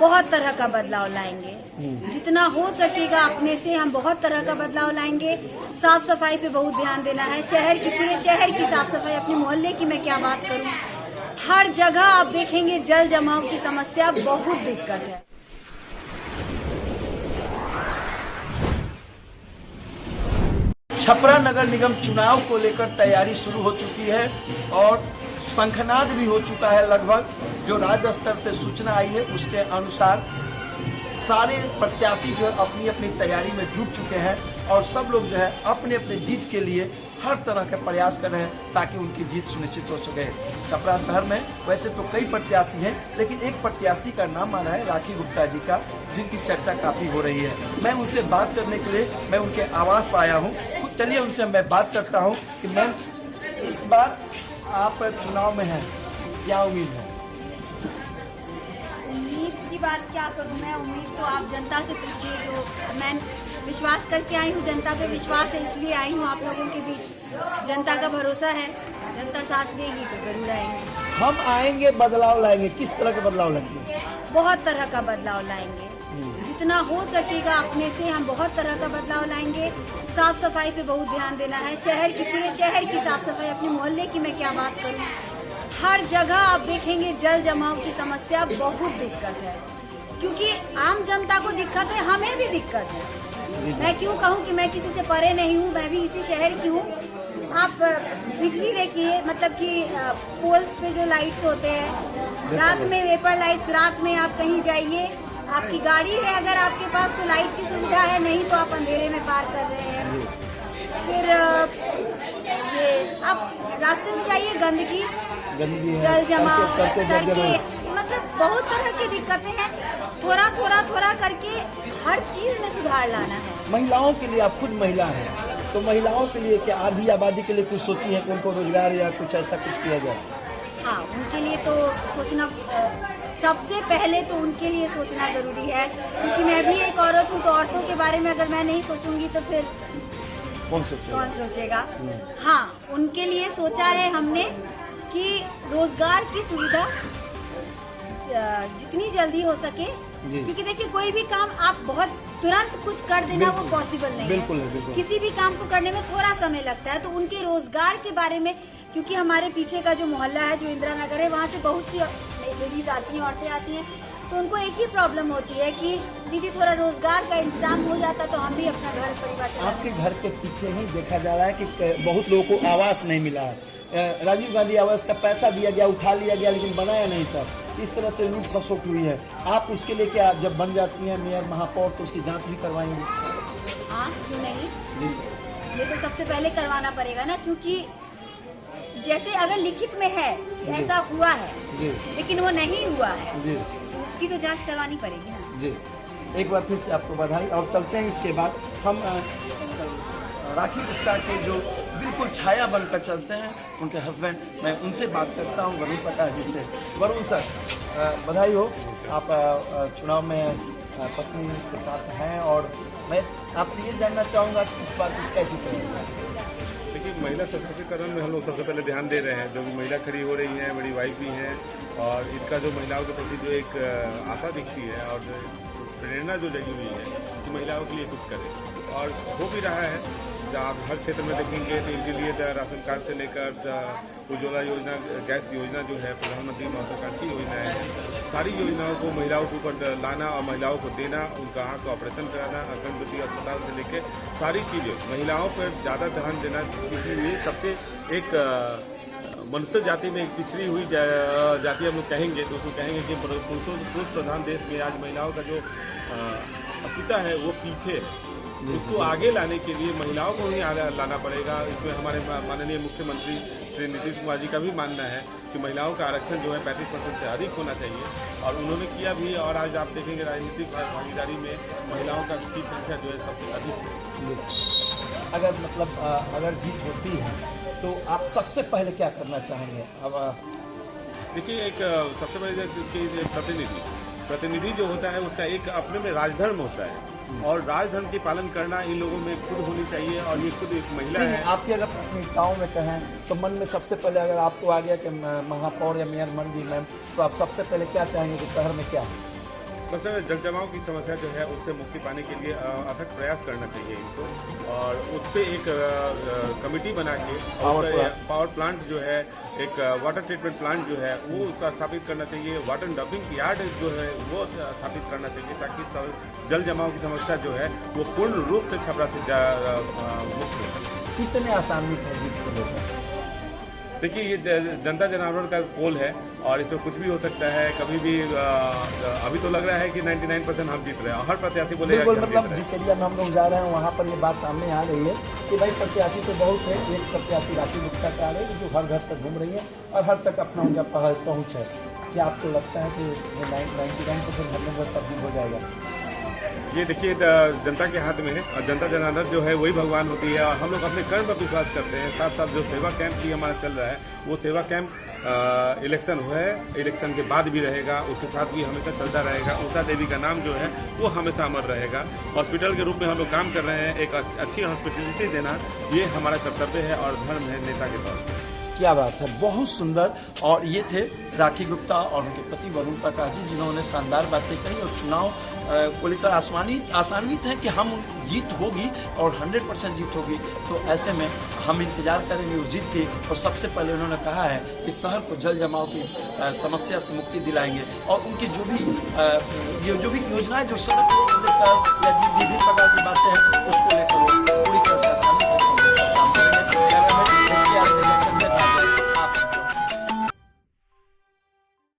बहुत तरह का बदलाव लाएंगे। जितना हो सकेगा अपने से हम बहुत तरह का बदलाव लाएंगे। साफ सफाई पे बहुत ध्यान देना है। शहर की, पूरे शहर की साफ सफाई, अपने मोहल्ले की मैं क्या बात करूं, हर जगह आप देखेंगे जल जमाव की समस्या बहुत दिक्कत है। छपरा नगर निगम चुनाव को लेकर तैयारी शुरू हो चुकी है और शंखनाद भी हो चुका है। लगभग जो राज्य स्तर से सूचना आई है उसके अनुसार सारे प्रत्याशी जो है अपनी अपनी तैयारी में जुट चुके हैं और सब लोग जो है अपने अपने जीत के लिए हर तरह के प्रयास कर रहे हैं ताकि उनकी जीत सुनिश्चित हो सके। छपरा शहर में वैसे तो कई प्रत्याशी हैं, लेकिन एक प्रत्याशी का नाम आ रहा है राखी गुप्ता जी का, जिनकी चर्चा काफ़ी हो रही है। मैं उनसे बात करने के लिए मैं उनके आवास पर आया हूँ। चलिए उनसे मैं बात करता हूँ कि मैम, इस बार आप चुनाव में हैं, क्या उम्मीद है? उम्मीद की बात क्या करूं मैं, उम्मीद तो आप जनता से पूछिए। जो मैं विश्वास करके आई हूँ, जनता पे विश्वास है इसलिए आई हूँ आप लोगों के बीच। जनता का भरोसा है, जनता साथ देगी तो जरूर आएंगे। हम आएंगे, बदलाव लाएंगे। किस तरह के बदलाव लाएंगे? बहुत तरह का बदलाव लाएंगे। जितना हो सकेगा अपने से हम बहुत तरह का बदलाव लाएंगे। साफ सफाई पे बहुत ध्यान देना है। शहर की, पूरे शहर की साफ सफाई, अपने मोहल्ले की मैं क्या बात करूं, हर जगह आप देखेंगे जल जमाव की समस्या बहुत दिक्कत है। क्योंकि आम जनता को दिक्कत है, हमें भी दिक्कत है। मैं क्यों कहूँ कि मैं किसी से परे नहीं हूँ, मैं भी इसी शहर की हूँ। आप बिजली देखिए, मतलब कि पोल्स पे जो लाइट्स होते हैं, रात में वेपर लाइट्स, रात में आप कहीं जाइए, आपकी गाड़ी है अगर आपके पास तो लाइट की सुविधा है, नहीं तो आप अंधेरे में पार कर रहे हैं। फिर ये आप रास्ते में जाइए, गंदगी जल जमाव, सड़कें, मतलब बहुत तरह की दिक्कतें हैं। थोड़ा करके हर चीज में सुधार लाना है। महिलाओं के लिए, आप खुद महिला हैं, तो महिलाओं के लिए क्या आधी आबादी के लिए कुछ सोची है कि उनको रोजगार या कुछ ऐसा कुछ किया जाए? हाँ, उनके लिए तो सोचना, सबसे पहले तो उनके लिए सोचना जरूरी है। क्योंकि मैं भी एक औरत हूँ, तो औरतों के बारे में अगर मैं नहीं सोचूंगी तो फिर कौन सोचेगा? हाँ, उनके लिए सोचा है हमने कि रोजगार की सुविधा जितनी जल्दी हो सके, क्योंकि देखिए कोई भी काम आप बहुत तुरंत कुछ कर देना वो पॉसिबल नहीं है। किसी भी काम को करने में थोड़ा समय लगता है। तो उनके रोजगार के बारे में, क्योंकि हमारे पीछे का जो मोहल्ला है, जो इंदिरा नगर है, वहाँ से बहुत सी लेडीज आती हैं, औरतें आती हैं, तो उनको एक ही प्रॉब्लम होती है कि दीदी थोड़ा रोजगार का इंतजाम हो जाता तो हम भी अपना घर परिवार चला। आपके घर के पीछे ही देखा जा रहा है कि बहुत लोगों को आवास नहीं मिला है। राजीव गांधी आवास का पैसा दिया गया, उठा लिया गया, लेकिन बनाया नहीं सर। इस तरह से लूट खसोट हुई है। आप उसके लिए क्या, जब बन जाती हैं मेयर महापौर, तो उसकी जांच भी करवाएंगे? हाँ, क्यों नहीं, ये तो सबसे पहले करवाना पड़ेगा ना। क्योंकि जैसे अगर लिखित में है ऐसा हुआ है, लेकिन वो नहीं हुआ है, तो उसकी तो जांच करवानी पड़ेगी ना। जी, एक बार फिर से आपको बधाई। और चलते हैं, इसके बाद हम राखी गुप्ता के जो बिल्कुल छाया बनकर चलते हैं, उनके हस्बैंड, मैं उनसे बात करता हूं, वरुण प्रकाश जी से। वरुण सर, बधाई हो, आप चुनाव में पत्नी के साथ हैं और मैं आपसे ये जानना चाहूँगा कि इस बात की कैसी तैयारी? देखिए, महिला सशक्तिकरण में हम लोग सबसे पहले ध्यान दे रहे हैं। जो भी महिला खड़ी हो रही हैं, बड़ी वाइफ भी हैं, और इनका जो महिलाओं के प्रति जो एक आशा दिखती है और प्रेरणा जो जगी हुई है कि महिलाओं के लिए कुछ करें, और हो भी रहा है। जब आप हर क्षेत्र में देखेंगे तो इनके लिए राशन कार्ड से लेकर उज्ज्वला योजना, गैस योजना जो है, प्रधानमंत्री महत्वाकांक्षी योजना है, सारी योजनाओं को महिलाओं के ऊपर लाना और महिलाओं को देना, उनका आँख का ऑपरेशन कराना, गर्भवती अस्पताल से लेकर सारी चीज़ें, महिलाओं पर ज़्यादा ध्यान देना। इसलिए सबसे एक मनुष्य जाति में एक पिछड़ी हुई जाति हम लोग कहेंगे तो उसको कहेंगे कि पुरुष प्रधान देश में आज महिलाओं का जो अस्तित्व है वो पीछे है। उसको आगे लाने के लिए महिलाओं को ही लाना पड़ेगा। इसमें हमारे माननीय मुख्यमंत्री श्री नीतीश कुमार जी का भी मानना है कि महिलाओं का आरक्षण जो है 35% से अधिक होना चाहिए, और उन्होंने किया भी। और आज आप देखेंगे राजनीतिक भागीदारी में महिलाओं की संख्या जो है सबसे अधिक है। अगर मतलब अगर जीत होती है तो आप सबसे पहले क्या करना चाहेंगे? अब देखिए, एक सबसे पहले प्रतिनिधि जो होता है उसका एक अपने में राजधर्म होता है, और राजधर्म की पालन करना इन लोगों में खुद होनी चाहिए। और ये खुद एक महिला है। आपकी अगर प्राथमिकताओं में कहें तो मन में सबसे पहले अगर आपको आ गया कि महापौर या मेयर बन गई मैम, तो आप सबसे पहले क्या चाहेंगे कि शहर में क्या है? सबसे पहले जल जमाव की समस्या जो है उससे मुक्ति पाने के लिए अथक प्रयास करना चाहिए इनको, और उस पर एक कमेटी बना के पावर प्लांट जो है, एक वाटर ट्रीटमेंट प्लांट जो है वो उसका स्थापित करना चाहिए, वाटर डंपिंग यार्ड जो है वो स्थापित करना चाहिए, ताकि जल जमाव की समस्या जो है वो पूर्ण रूप से छपरा से मुक्त हो सके। कितने आसान्वित हैं जीत को लेकर? देखिए, ये जनता जनार्दन का पोल है और इसमें कुछ भी हो सकता है, कभी भी। अभी तो लग रहा है कि 99% हम जीत रहे हैं, और हर प्रत्याशी बोलेगा कि हम जीत मतलब रहे हैं। जिस एरिया में हम लोग जा रहे हैं वहाँ पर ये बात सामने आ रही है कि भाई प्रत्याशी तो बहुत है। एक प्रत्याशी राखी गुप्ता का आ रही है जो हर घर तक घूम रही है और हर तक अपना उनका पहुँच है। क्या आपको लगता है कि 99% हम लोग तब्दील हो जाएगा? ये देखिए, जनता के हाथ में है, और जनता जनार्दन जो है वही भगवान होती है, और हम लोग अपने कर्म पर विश्वास करते हैं। साथ साथ जो सेवा कैंप भी हमारा चल रहा है, वो सेवा कैंप इलेक्शन हुआ है, इलेक्शन के बाद भी रहेगा, उसके साथ भी हमेशा चलता रहेगा। उषा देवी का नाम जो है वो हमेशा अमर रहेगा। हॉस्पिटल के रूप में हम लोग काम कर रहे हैं, एक अच्छी हॉस्पिटलिटी देना ये हमारा कर्तव्य है और धर्म है नेता के तौर पर। क्या बात है, बहुत सुंदर। और ये थे राखी गुप्ता और उनके पति वरुण प्रकाश जी, जिन्होंने शानदार बातें कही और चुनाव को लेकर आसान्वित है कि हम जीत होगी और 100% जीत होगी। तो ऐसे में हम इंतजार करेंगे उस जीत की। और सबसे पहले उन्होंने कहा है कि शहर को जल जमाव की समस्या से मुक्ति दिलाएंगे, और उनकी जो भी योजनाएं जो सड़क को लेकर या जिस भी प्रकार की बातें हैं उसको लेकर